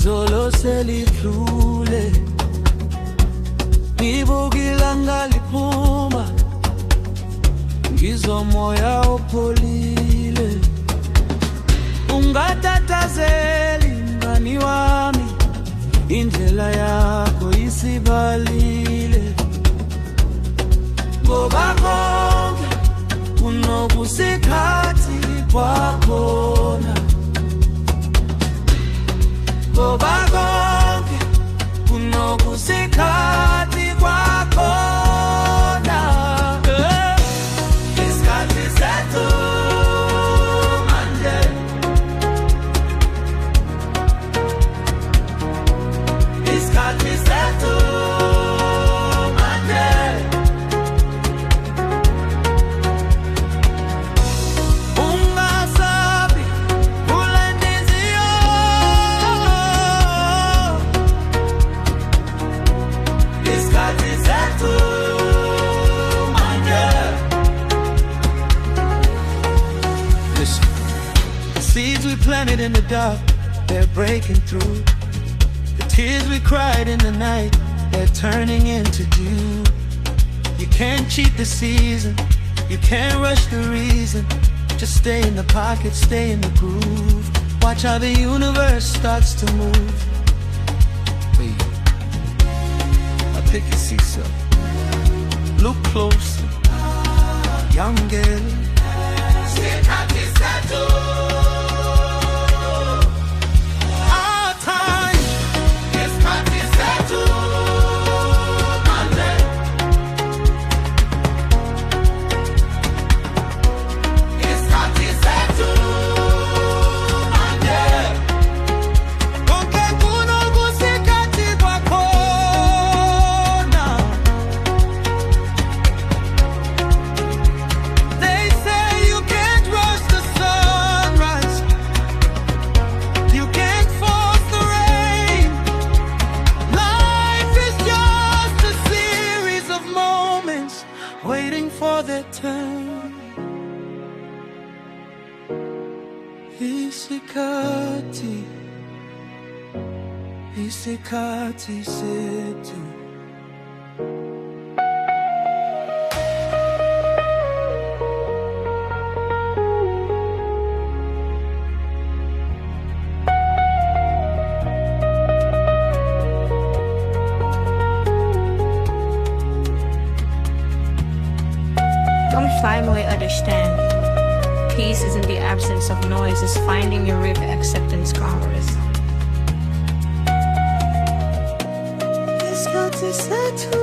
izolo selidlule, ngibukila ngaliphuma, ngizomoya opholile. Ungatatazeli mngani wami, indlela yakho isibalile. Ngoba konke kunobusikhathi kwakhona, ngoba konke kunobusikhathi kwakhona. Isikhathi sethu manje, isikhathi sethu manje. Ungasabi kule ndiziyo, isikhathi sethu manje. Listen, the seeds we planted in the dark, they're breaking through. The tears we cried in the night, they're turning into dew. You can't cheat the season, you can't rush the reason. Just stay in the pocket, stay in the groove. Watch how the universe starts to move. Wait, I think you see something. Look closer, young girl. Isikhathi sethu, our time. Isikhathi sethu manje, isikhathi sethu manje. Konke kunobusikhathi kwakhona. They say you can't rush the sunrise, you can't force the rain. Life is just a series of moments waiting for their turn. Isikhathi, isikhathi sethu. Don't finally understand. Peace is in the absence of noise, is finding your river acceptance congress. Isikhathi sethu